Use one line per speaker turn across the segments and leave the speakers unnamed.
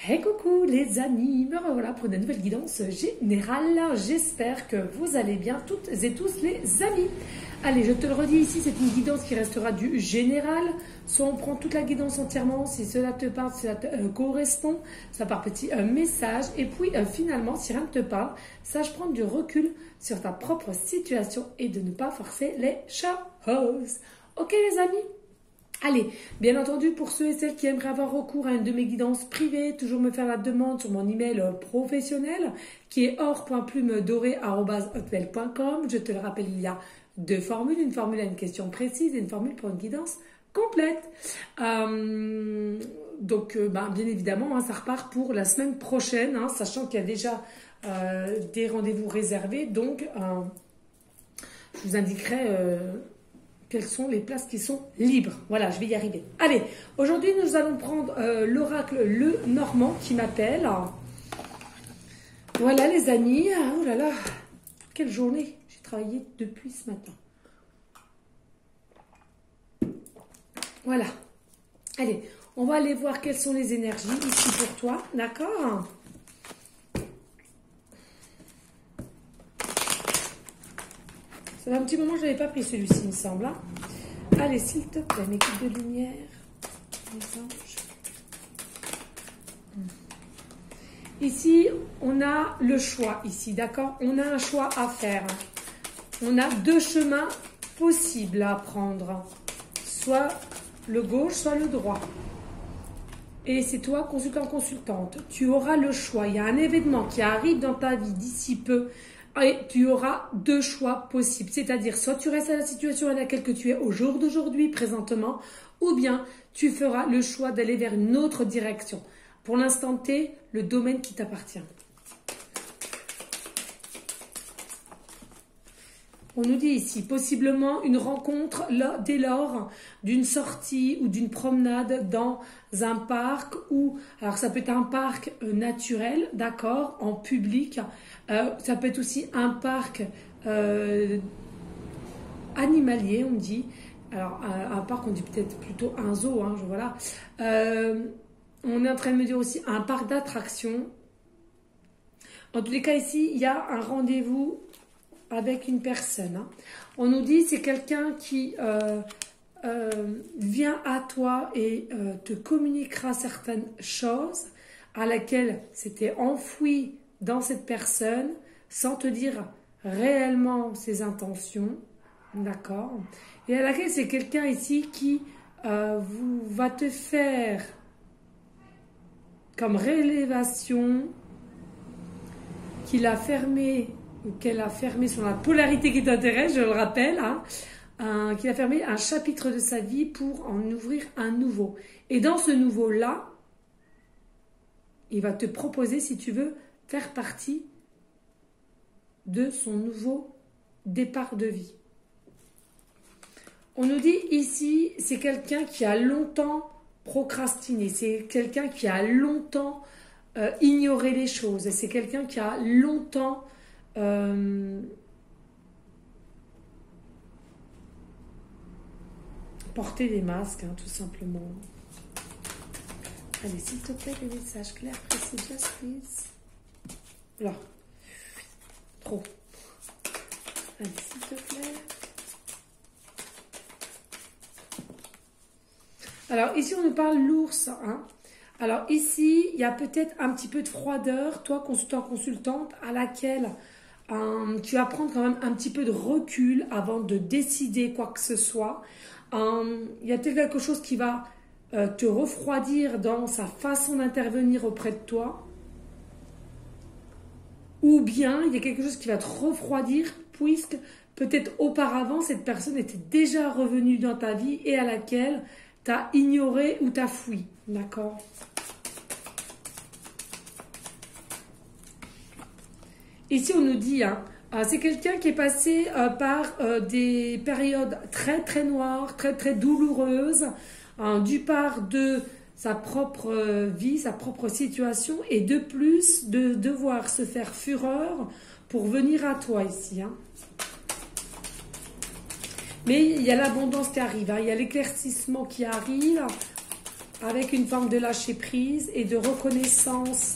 Hey coucou les amis, me revoilà pour une nouvelle guidance générale. J'espère que vous allez bien toutes et tous les amis. Allez, je te le redis ici, c'est une guidance qui restera du général. Soit on prend toute la guidance entièrement, si cela te parle, si cela te correspond, ça par petit message. Et puis finalement, si rien ne te parle, sache prendre du recul sur ta propre situation et de ne pas forcer les choses. Ok les amis? Allez, bien entendu, pour ceux et celles qui aimeraient avoir recours à une de mes guidances privées, toujours me faire la demande sur mon email professionnel qui est or.plumedorée@hotmail.com. Je te le rappelle, il y a deux formules, une formule à une question précise et une formule pour une guidance complète. Bien évidemment, ça repart pour la semaine prochaine, sachant qu'il y a déjà des rendez-vous réservés. Donc, je vous indiquerai... quelles sont les places qui sont libres. Voilà, je vais y arriver. Allez, aujourd'hui, nous allons prendre l'oracle Le Normand qui m'appelle. Voilà, les amis. Oh là là, quelle journée. J'ai travaillé depuis ce matin. Voilà. Allez, on va aller voir quelles sont les énergies ici pour toi. D'accord ? Ça fait un petit moment que je n'avais pas pris celui-ci, il me semble. Allez, s'il te plaît, mes guides de lumière, les anges. Ici, on a le choix, ici, d'accord? On a un choix à faire. On a deux chemins possibles à prendre. Soit le gauche, soit le droit. Et c'est toi, consultant, consultante. Tu auras le choix. Il y a un événement qui arrive dans ta vie d'ici peu. Et tu auras deux choix possibles, c'est-à-dire soit tu restes à la situation à laquelle que tu es au jour d'aujourd'hui, présentement, ou bien tu feras le choix d'aller vers une autre direction. Pour l'instant T, le domaine qui t'appartient. On nous dit ici, possiblement une rencontre dès lors d'une sortie ou d'une promenade dans un parc ou, alors ça peut être un parc naturel, d'accord, en public, ça peut être aussi un parc animalier, on dit, alors un parc on dit peut-être plutôt un zoo, voilà. On est en train de me dire aussi un parc d'attractions. En tous les cas ici, il y a un rendez-vous avec une personne. On nous dit c'est quelqu'un qui vient à toi et te communiquera certaines choses à laquelle c'était enfoui dans cette personne sans te dire réellement ses intentions, d'accord, et à laquelle c'est quelqu'un ici qui va te faire comme révélation qu'il a fermé ou qu'elle a fermé sur la polarité qui t'intéresse, je le rappelle, qu'il a fermé un chapitre de sa vie pour en ouvrir un nouveau. Et dans ce nouveau-là, il va te proposer, si tu veux, faire partie de son nouveau départ de vie. On nous dit ici, c'est quelqu'un qui a longtemps procrastiné, c'est quelqu'un qui a longtemps ignoré les choses, c'est quelqu'un qui a longtemps... porter des masques, tout simplement. Allez, s'il te plaît, les messages clairs, précis, just please. Là. Trop. Allez, s'il te plaît. Alors, ici, on nous parle l'ours, Alors, ici, il y a peut-être un petit peu de froideur, toi, consultant, consultante, à laquelle... tu vas prendre quand même un petit peu de recul avant de décider quoi que ce soit. Il y a peut-être quelque chose qui va te refroidir dans sa façon d'intervenir auprès de toi. Ou bien il y a quelque chose qui va te refroidir puisque peut-être auparavant cette personne était déjà revenue dans ta vie et à laquelle tu as ignoré ou tu as fui. D'accord ? Ici, on nous dit, c'est quelqu'un qui est passé par des périodes très, très noires, très, très douloureuses, du part de sa propre vie, sa propre situation, et de plus, de devoir se faire fureur pour venir à toi ici. Mais il y a l'abondance qui arrive, il y a l'éclaircissement qui arrive, avec une forme de lâcher prise et de reconnaissance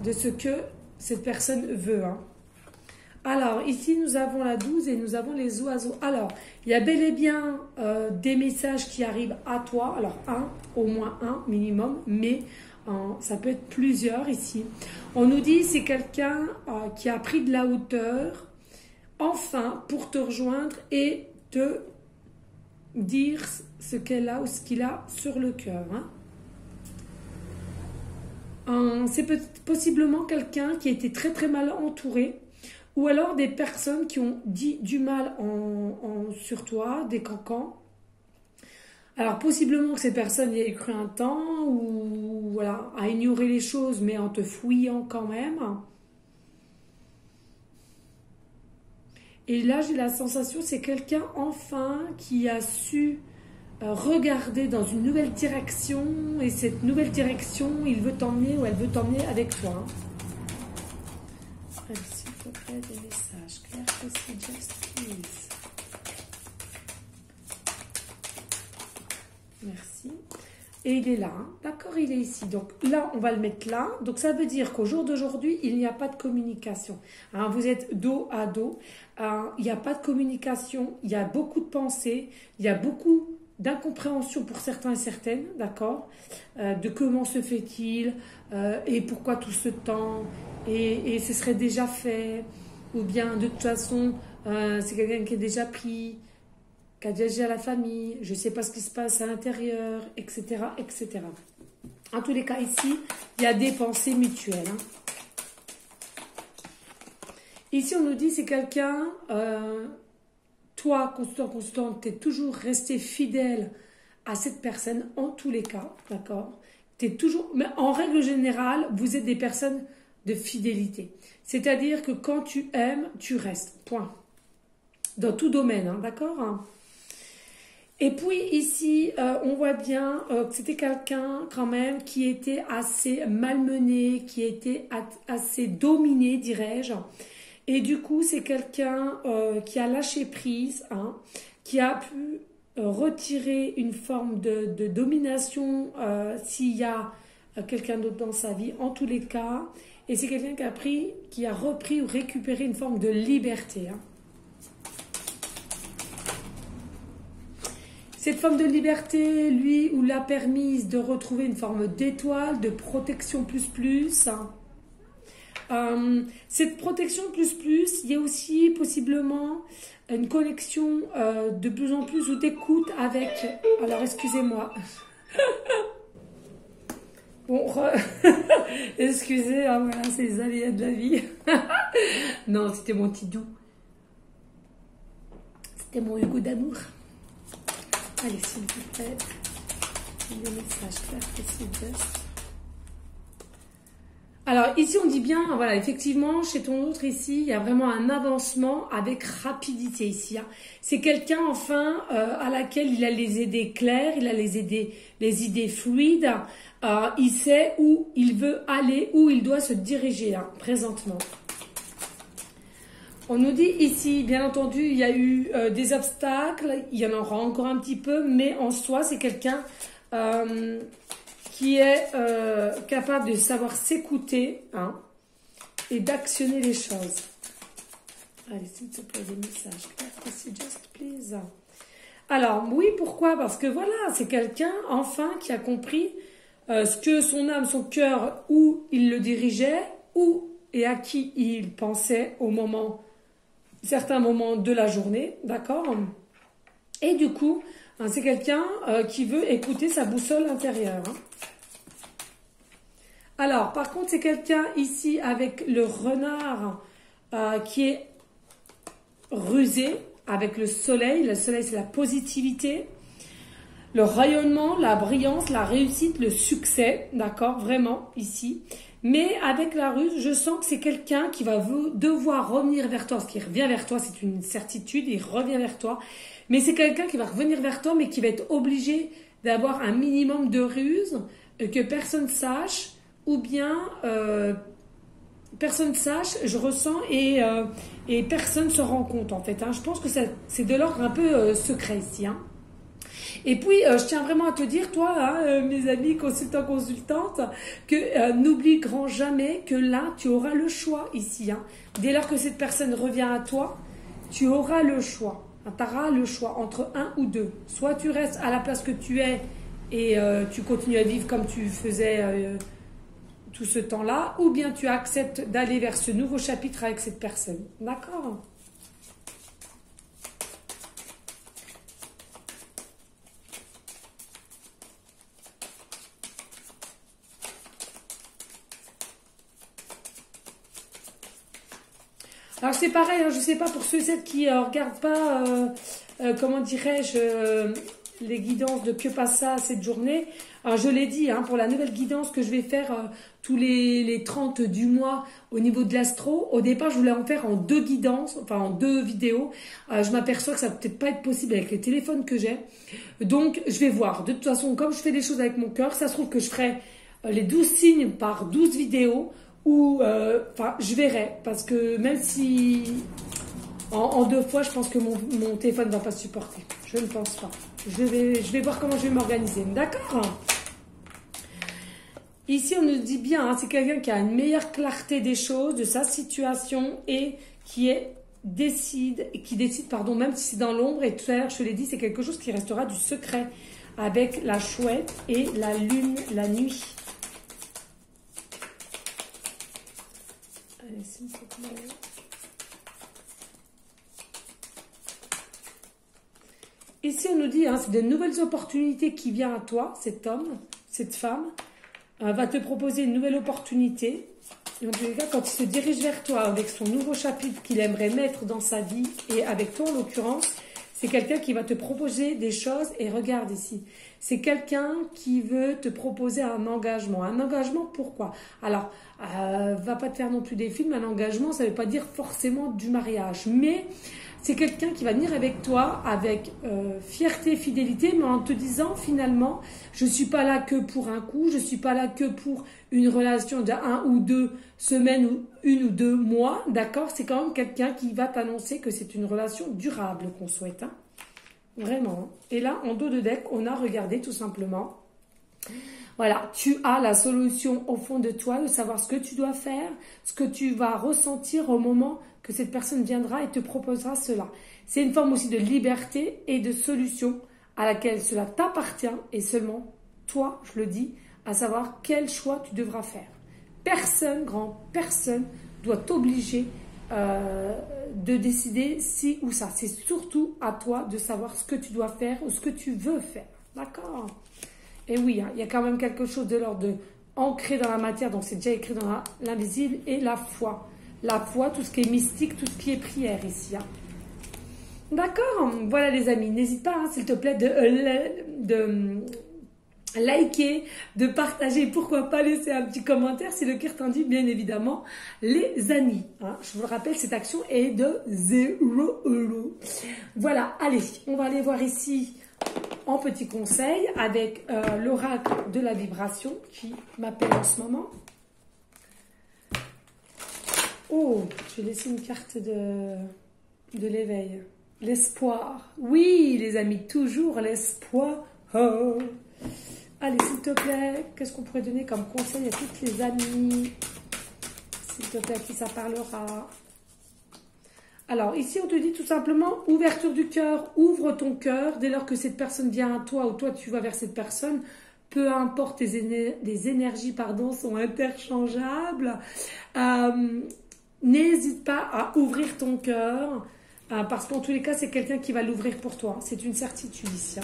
de ce que cette personne veut. Hein. Alors, ici, nous avons la 12 et nous avons les oiseaux. Alors, il y a bel et bien des messages qui arrivent à toi. Alors, au moins un minimum, mais ça peut être plusieurs ici. On nous dit c'est quelqu'un qui a pris de la hauteur, enfin, pour te rejoindre et te dire ce qu'elle a ou ce qu'il a sur le cœur. Hein. C'est possiblement quelqu'un qui a été très très mal entouré, ou alors des personnes qui ont dit du mal sur toi, des cancans. Alors possiblement que ces personnes y aient cru un temps, ou voilà, à ignorer les choses, mais en te fouillant quand même. Et là, j'ai la sensation, c'est quelqu'un enfin qui a su regarder dans une nouvelle direction, et cette nouvelle direction, il veut t'emmener ou elle veut t'emmener avec toi. Hein. S'il te plaît, des messages clairs, précis, just please. Merci. Et il est là, hein. D'accord, il est ici. Donc là, on va le mettre là. Donc ça veut dire qu'au jour d'aujourd'hui, il n'y a pas de communication. Hein, vous êtes dos à dos. Il n'y a pas de communication. Il y a beaucoup de pensées. Il y a beaucoup d'incompréhension pour certains et certaines, d'accord, de comment se fait-il et pourquoi tout ce temps et ce serait déjà fait, ou bien de toute façon, c'est quelqu'un qui est déjà pris, qui a déjà la famille, je ne sais pas ce qui se passe à l'intérieur, etc., etc. En tous les cas, ici, il y a des pensées mutuelles. Hein. Ici, on nous dit c'est quelqu'un, toi, constante, tu es toujours resté fidèle à cette personne, en tous les cas, d'accord. T'es toujours, mais en règle générale, vous êtes des personnes de fidélité. C'est-à-dire que quand tu aimes, tu restes, point. Dans tout domaine, hein, d'accord. Et puis ici, on voit bien que c'était quelqu'un quand même qui était assez malmené, qui était assez dominé, dirais-je. Et du coup, c'est quelqu'un qui a lâché prise, hein, qui a pu retirer une forme de domination s'il y a quelqu'un d'autre dans sa vie, en tous les cas. Et c'est quelqu'un qui a repris ou récupéré une forme de liberté. Hein. Cette forme de liberté, lui, ou l'a permise de retrouver une forme d'étoile, de protection plus. Hein. Cette protection plus, il y a aussi possiblement une connexion de plus en plus ou d'écoute avec... Alors, excusez-moi. Bon, excusez, hein, voilà, c'est les aléas de la vie. Non, c'était mon petit doux. C'était mon Hugo d'amour. Allez, s'il vous plaît, le message clair, c'est juste. Alors, ici, on dit bien, voilà, effectivement, chez ton autre, ici, il y a vraiment un avancement avec rapidité, ici. Hein. C'est quelqu'un, enfin, à laquelle il a les idées claires, il a les idées fluides, il sait où il veut aller, où il doit se diriger, hein, présentement. On nous dit ici, bien entendu, il y a eu des obstacles, il y en aura encore un petit peu, mais en soi, c'est quelqu'un qui est capable de savoir s'écouter, hein, et d'actionner les choses. Allez, s'il te plaît, des messages. Just please. Alors, oui, pourquoi? Parce que voilà, c'est quelqu'un, enfin, qui a compris ce que son âme, son cœur, où il le dirigeait, où et à qui il pensait au moment, certains moments de la journée, d'accord? Et du coup, hein, c'est quelqu'un qui veut écouter sa boussole intérieure. Hein. Alors, par contre, c'est quelqu'un ici avec le renard qui est rusé, avec le soleil. Le soleil, c'est la positivité, le rayonnement, la brillance, la réussite, le succès, d'accord, vraiment, ici. Mais avec la ruse, je sens que c'est quelqu'un qui va devoir revenir vers toi. Parce qu'il revient vers toi, c'est une certitude, il revient vers toi. Mais c'est quelqu'un qui va revenir vers toi, mais qui va être obligé d'avoir un minimum de ruse, que personne sache, ou bien personne sache, je ressens, et personne se rend compte, en fait. Hein. Je pense que c'est de l'ordre un peu secret ici. Hein. Et puis, je tiens vraiment à te dire, toi, hein, mes amis consultants, consultantes, que n'oublie grand jamais que là, tu auras le choix ici. Hein. Dès lors que cette personne revient à toi, tu auras le choix. Hein, tu auras le choix entre un ou deux. Soit tu restes à la place que tu es et tu continues à vivre comme tu faisais tout ce temps-là, ou bien tu acceptes d'aller vers ce nouveau chapitre avec cette personne. D'accord ? Alors c'est pareil, hein, je ne sais pas pour ceux et celles qui ne regardent pas, comment dirais-je, les guidances de Que Passa cette journée. Alors je l'ai dit, hein, pour la nouvelle guidance que je vais faire tous les 30 du mois au niveau de l'astro, au départ je voulais en faire en 2 guidances, enfin en 2 vidéos. Je m'aperçois que ça va peut-être pas être possible avec les téléphones que j'ai. Donc je vais voir. De toute façon, comme je fais des choses avec mon cœur, ça se trouve que je ferai les 12 signes par 12 vidéos. Ou, enfin, je verrai, parce que même si en 2 fois, je pense que mon téléphone ne va pas supporter. Je ne pense pas. Je vais voir comment je vais m'organiser. D'accord ? Ici, on nous dit bien, hein, c'est quelqu'un qui a une meilleure clarté des choses, de sa situation et qui décide, pardon, même si c'est dans l'ombre. Et tout à l'heure, je te l'ai dit, c'est quelque chose qui restera du secret avec la chouette et la lune la nuit. Allez, s'il te plaît. Ici, on nous dit, hein, c'est de nouvelles opportunités qui viennent à toi, cet homme, cette femme, va te proposer une nouvelle opportunité. Et en tous les cas, quand il se dirige vers toi avec son nouveau chapitre qu'il aimerait mettre dans sa vie, et avec toi en l'occurrence, c'est quelqu'un qui va te proposer des choses. Et regarde ici, c'est quelqu'un qui veut te proposer un engagement. Un engagement, pourquoi? Alors, va pas te faire non plus des films. Un engagement, ça ne veut pas dire forcément du mariage. Mais c'est quelqu'un qui va venir avec toi avec fierté, fidélité, mais en te disant finalement, je ne suis pas là que pour un coup, je ne suis pas là que pour une relation de 1 ou 2 semaines ou 1 ou 2 mois, d'accord? C'est quand même quelqu'un qui va t'annoncer que c'est une relation durable qu'on souhaite, hein? Vraiment. Et là, en dos de deck, on a regardé tout simplement. Voilà, tu as la solution au fond de toi, de savoir ce que tu dois faire, ce que tu vas ressentir au moment que cette personne viendra et te proposera cela. C'est une forme aussi de liberté et de solution à laquelle cela t'appartient et seulement toi, je le dis, à savoir quel choix tu devras faire. Personne, personne doit t'obliger de décider ci ou ça. C'est surtout à toi de savoir ce que tu dois faire ou ce que tu veux faire. D'accord? Et oui, hein, il y a quand même quelque chose de l'ordre de ancré dans la matière, donc c'est déjà écrit dans l'invisible, et la foi. La foi, tout ce qui est mystique, tout ce qui est prière ici. Hein. D'accord? Voilà les amis, n'hésite pas, hein, s'il te plaît, de liker, de partager, pourquoi pas laisser un petit commentaire si le cœur t'en dit, bien évidemment, les amis. Hein. Je vous le rappelle, cette action est de 0 €. Voilà, allez, on va aller voir ici en petit conseil avec l'oracle de la vibration qui m'appelle en ce moment. Oh, je vais laisser une carte de l'éveil. L'espoir. Oui, les amis, toujours l'espoir. Oh. Allez, s'il te plaît, qu'est-ce qu'on pourrait donner comme conseil à toutes les amies? S'il te plaît, à qui ça parlera? Alors, ici, on te dit tout simplement, ouverture du cœur, ouvre ton cœur. Dès lors que cette personne vient à toi ou toi, tu vas vers cette personne, peu importe, les énergies sont interchangeables. N'hésite pas à ouvrir ton cœur, parce qu'en tous les cas, c'est quelqu'un qui va l'ouvrir pour toi. C'est une certitude ici. Hein.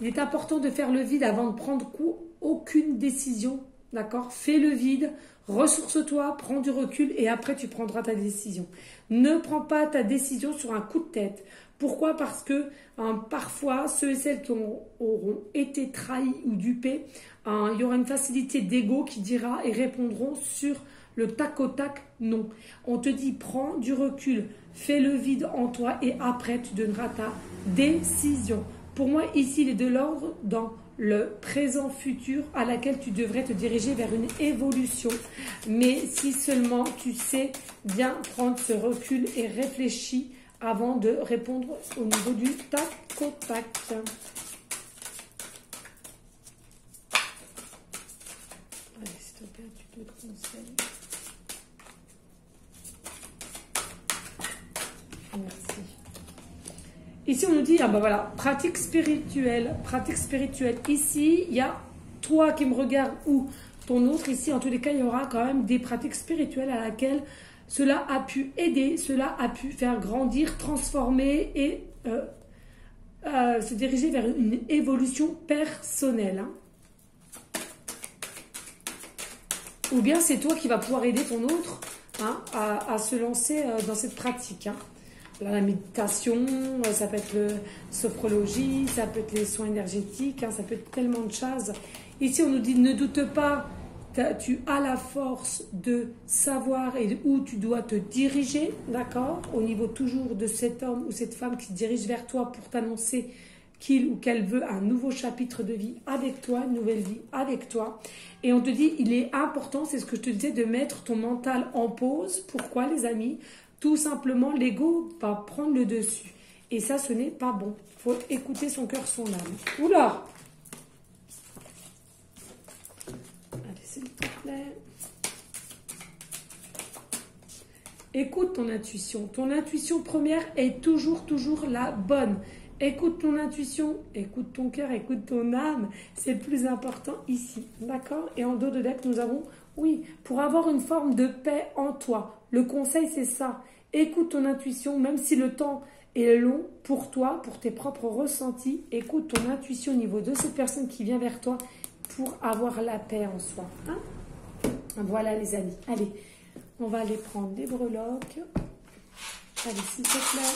Il est important de faire le vide avant de prendre aucune décision. D'accord? Fais le vide, ressource-toi, prends du recul et après tu prendras ta décision. Ne prends pas ta décision sur un coup de tête. Pourquoi? Parce que parfois, ceux et celles qui auront été trahis ou dupés, il y aura une facilité d'ego qui dira et répondront sur le tac au tac, non. On te dit, prends du recul, fais le vide en toi et après tu donneras ta décision. Pour moi, ici, il est de l'ordre dans le présent futur à laquelle tu devrais te diriger vers une évolution. Mais si seulement tu sais bien prendre ce recul et réfléchis avant de répondre au niveau du tac au tac. Allez, s'il te plaît, tu te conseilles. Merci. Ici, on nous dit, ah ben voilà, pratique spirituelle. Pratique spirituelle. Ici, il y a toi qui me regardes ou ton autre. Ici, en tous les cas, il y aura quand même des pratiques spirituelles à laquelle cela a pu aider, cela a pu faire grandir, transformer et se diriger vers une évolution personnelle. Hein. Ou bien c'est toi qui vas pouvoir aider ton autre hein, à se lancer dans cette pratique. Hein. La méditation, ça peut être la sophrologie, ça peut être les soins énergétiques, hein, ça peut être tellement de choses. Ici, on nous dit ne doute pas, tu as la force de savoir et où tu dois te diriger, d'accord? Au niveau toujours de cet homme ou cette femme qui se dirige vers toi pour t'annoncer qu'il ou qu'elle veut un nouveau chapitre de vie avec toi, une nouvelle vie avec toi. Et on te dit, il est important, c'est ce que je te disais, de mettre ton mental en pause. Pourquoi, les amis? Tout simplement, l'ego va prendre le dessus. Et ça, ce n'est pas bon. Il faut écouter son cœur, son âme. Oula! Allez, s'il te plaît. Écoute ton intuition. Ton intuition première est toujours la bonne. Écoute ton intuition, écoute ton cœur, écoute ton âme. C'est le plus important ici. D'accord? Et en dos de deck, nous avons, oui, pour avoir une forme de paix en toi. Le conseil, c'est ça. Écoute ton intuition, même si le temps est long pour toi, pour tes propres ressentis. Écoute ton intuition au niveau de cette personne qui vient vers toi pour avoir la paix en soi. Hein? Voilà, les amis. Allez, on va aller prendre des breloques. Allez, s'il te plaît.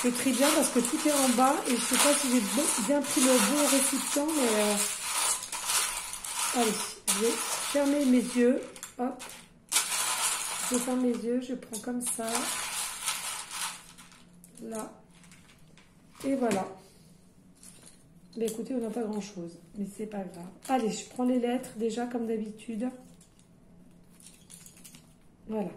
Je trie bien parce que tout est en bas et je ne sais pas si j'ai bien pris le bon récipient, mais allez, je vais fermer mes yeux. Hop, je ferme mes yeux, je prends comme ça, là, et voilà. Mais écoutez, on n'a pas grand chose, mais c'est pas grave. Allez, je prends les lettres déjà comme d'habitude. Voilà.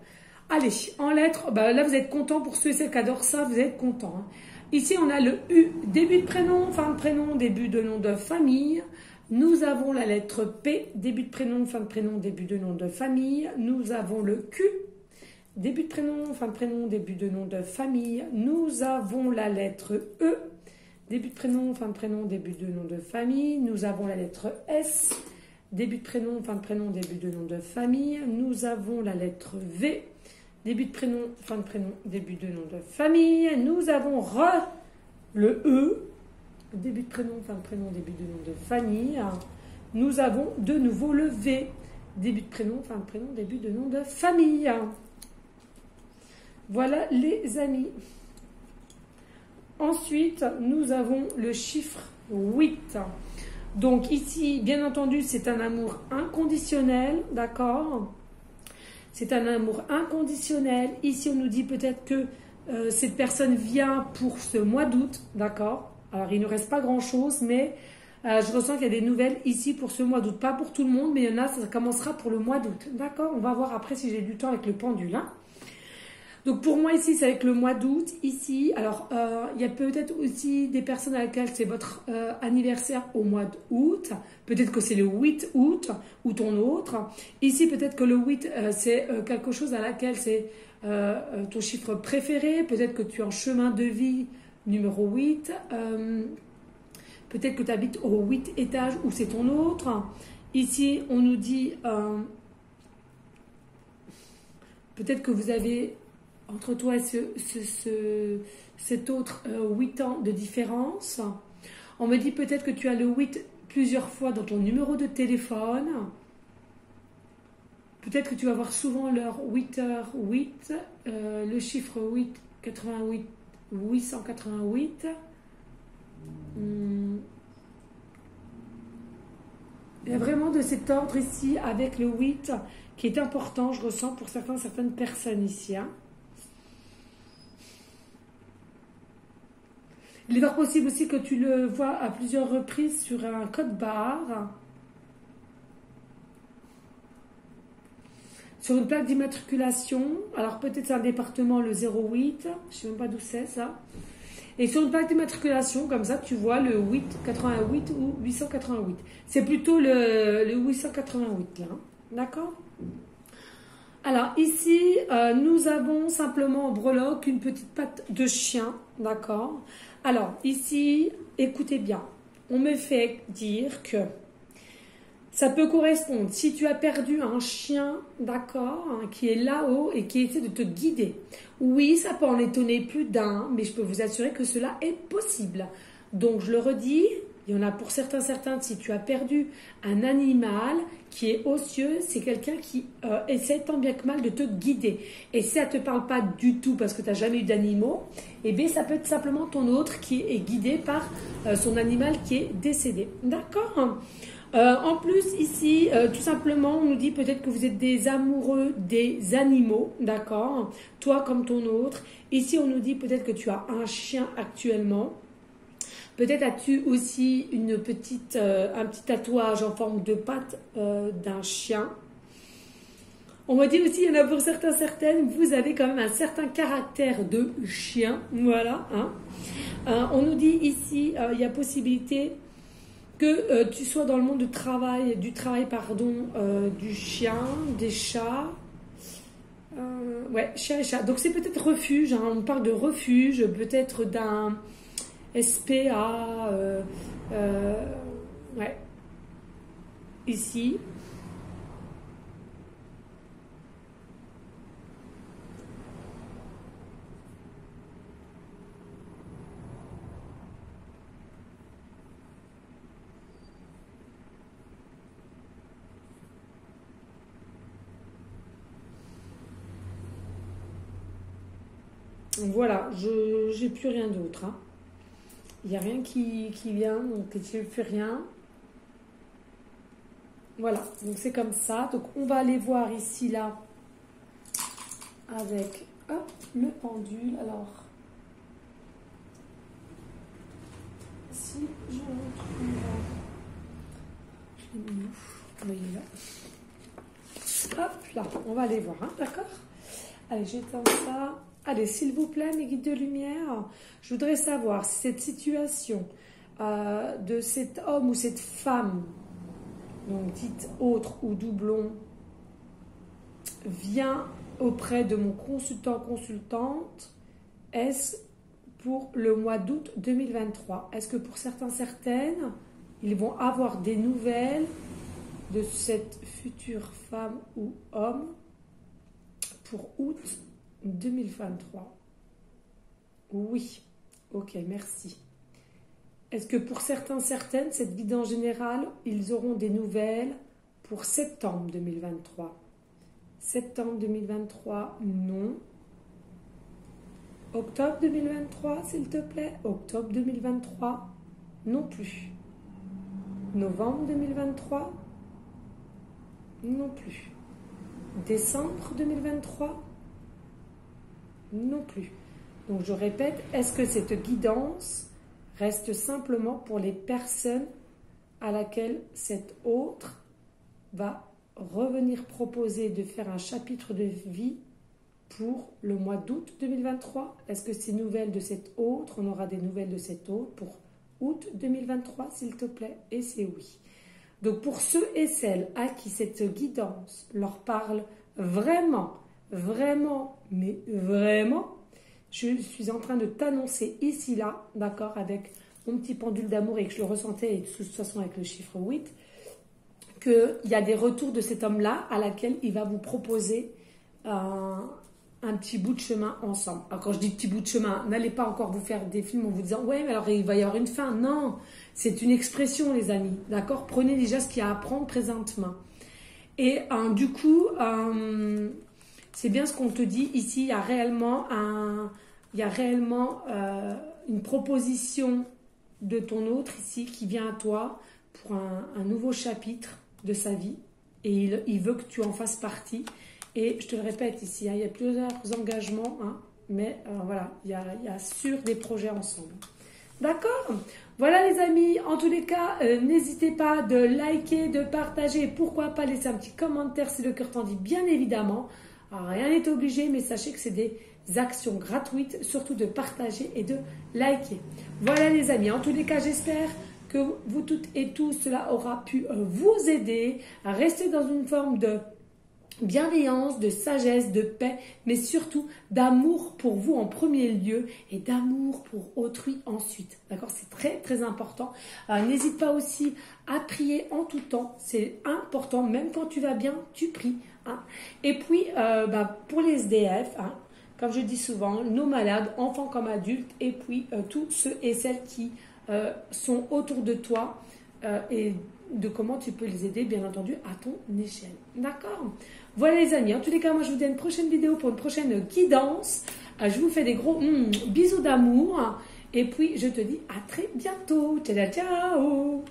Allez, en lettres, bah là vous êtes content pour ceux et celles qui adorent ça, vous êtes content. Hein. Ici on a le U, début de prénom, fin de prénom, début de nom de famille. Nous avons la lettre P, début de prénom, fin de prénom, début de nom de famille. Nous avons le Q, début de prénom, fin de prénom, début de nom de famille. Nous avons la lettre E, début de prénom, fin de prénom, début de nom de famille. Nous avons la lettre S, début de prénom, fin de prénom, début de nom de famille. Nous avons la lettre V, début de prénom, fin de prénom, début de nom de famille. Nous avons le E, début de prénom, fin de prénom, début de nom de famille. Nous avons de nouveau le V, début de prénom, fin de prénom, début de nom de famille. Voilà les amis. Ensuite, nous avons le chiffre 8. Donc ici, bien entendu, c'est un amour inconditionnel, d'accord? C'est un amour inconditionnel. Ici, on nous dit peut-être que cette personne vient pour ce mois d'août, d'accord? Alors, il ne reste pas grand-chose, mais je ressens qu'il y a des nouvelles ici pour ce mois d'août. Pas pour tout le monde, mais il y en a, ça commencera pour le mois d'août, d'accord? On va voir après si j'ai du temps avec le pendule, hein? Donc, pour moi, ici, c'est avec le mois d'août. Ici, alors, il y a peut-être aussi des personnes à laquelle c'est votre anniversaire au mois d'août. Peut-être que c'est le 8 août ou ton autre. Ici, peut-être que le 8, c'est quelque chose à laquelle c'est ton chiffre préféré. Peut-être que tu es en chemin de vie numéro 8. Peut-être que tu habites au 8 étage ou c'est ton autre. Ici, on nous dit peut-être que vous avez entre toi et cet autre 8 ans de différence. On me dit peut-être que tu as le 8 plusieurs fois dans ton numéro de téléphone. Peut-être que tu vas voir souvent l'heure 8h08, le chiffre 8, 88, 888. Il y a vraiment de cet ordre ici avec le 8 qui est important, je ressens pour certaines personnes ici. Hein. Il est fort possible aussi que tu le vois à plusieurs reprises sur un code barre. sur une plaque d'immatriculation. Alors peut-être c'est un département, le 08, je sais même pas d'où c'est ça. Et sur une plaque d'immatriculation, comme ça, tu vois le 888 ou 888. C'est plutôt le 888 là, hein. D'accord? Alors ici, nous avons simplement en breloque une petite patte de chien, d'accord? Alors ici, écoutez bien, on me fait dire que ça peut correspondre si tu as perdu un chien, d'accord, hein, qui est là-haut et qui essaie de te guider. Oui, ça peut en étonner plus d'un, mais je peux vous assurer que cela est possible. Donc je le redis, il y en a pour certains, si tu as perdu un animal qui est aux cieux, c'est quelqu'un qui essaie tant bien que mal de te guider. Et si ça ne te parle pas du tout parce que tu n'as jamais eu d'animaux, eh bien ça peut être simplement ton autre qui est guidé par son animal qui est décédé. D'accord ? En plus, ici, tout simplement, on nous dit peut-être que vous êtes des amoureux des animaux, d'accord? Toi comme ton autre. Ici, on nous dit peut-être que tu as un chien actuellement. Peut-être as-tu aussi un petit tatouage en forme de patte d'un chien. On m'a dit aussi, il y en a pour certaines, vous avez quand même un certain caractère de chien, voilà. Hein. On nous dit ici, il y a possibilité que tu sois dans le monde du travail, du chien, des chats. Ouais, chien et chat. Donc c'est peut-être refuge, hein, on parle de refuge, peut-être d'un SPA, ouais, ici. Voilà, je n'ai plus rien d'autre. Hein. Il n'y a rien qui vient, donc je ne fais rien. Voilà, donc c'est comme ça. Donc on va aller voir ici, là, avec hop, le pendule. Alors, si je retrouve... Je l'ai mis où? Vous voyez là. Hop, là, on va aller voir, hein, d'accord? Allez, j'éteins ça. Allez, s'il vous plaît, mes guides de lumière, je voudrais savoir si cette situation de cet homme ou cette femme, donc dite autre ou doublon, vient auprès de mon consultante, est-ce pour le mois d'août 2023? Est-ce que pour certaines, ils vont avoir des nouvelles de cette future femme ou homme pour août 2023? Oui. Ok, merci. Est-ce que pour certaines, cette guidance générale, ils auront des nouvelles pour septembre 2023? Septembre 2023, non. Octobre 2023, s'il te plaît. Octobre 2023, non plus. Novembre 2023, non plus. Décembre 2023, non plus. Donc je répète, est-ce que cette guidance reste simplement pour les personnes à laquelle cette autre va revenir proposer de faire un chapitre de vie pour le mois d'août 2023? Est-ce que ces nouvelles de cette autre, on aura des nouvelles de cette autre pour août 2023, s'il te plaît? Et c'est oui. Donc pour ceux et celles à qui cette guidance leur parle vraiment, mais vraiment, je suis en train de t'annoncer ici, là, d'accord, avec mon petit pendule d'amour et que je le ressentais, et de toute façon avec le chiffre 8, qu'il y a des retours de cet homme-là à laquelle il va vous proposer un petit bout de chemin ensemble. Alors quand je dis petit bout de chemin, n'allez pas encore vous faire des films en vous disant « Ouais, mais alors il va y avoir une fin ». Non, c'est une expression, les amis, d'accord? Prenez déjà ce qu'il y a à apprendre présentement. Et du coup, c'est bien ce qu'on te dit ici, il y a réellement une proposition de ton autre ici qui vient à toi pour un nouveau chapitre de sa vie et il veut que tu en fasses partie. Et je te le répète ici, hein, il y a plusieurs engagements, hein, mais voilà, il y a sur des projets ensemble. D'accord? Voilà les amis, en tous les cas, n'hésitez pas de liker, de partager, pourquoi pas laisser un petit commentaire si le cœur t'en dit, bien évidemment. Alors, rien n'est obligé, mais sachez que c'est des actions gratuites, surtout de partager et de liker. Voilà les amis, en tous les cas, j'espère que vous toutes et tous, cela aura pu vous aider à rester dans une forme de bienveillance, de sagesse, de paix, mais surtout d'amour pour vous en premier lieu et d'amour pour autrui ensuite. D'accord? C'est très très important. N'hésite pas aussi à prier en tout temps. C'est important. Même quand tu vas bien, tu pries. Hein. Et puis, pour les SDF, hein, comme je dis souvent, nos malades, enfants comme adultes, et puis tous ceux et celles qui sont autour de toi et de comment tu peux les aider, bien entendu, à ton échelle. D'accord? Voilà les amis, en tous les cas, moi je vous dis à une prochaine vidéo pour une prochaine guidance. Je vous fais des gros bisous d'amour. Et puis je te dis à très bientôt. Ciao, ciao!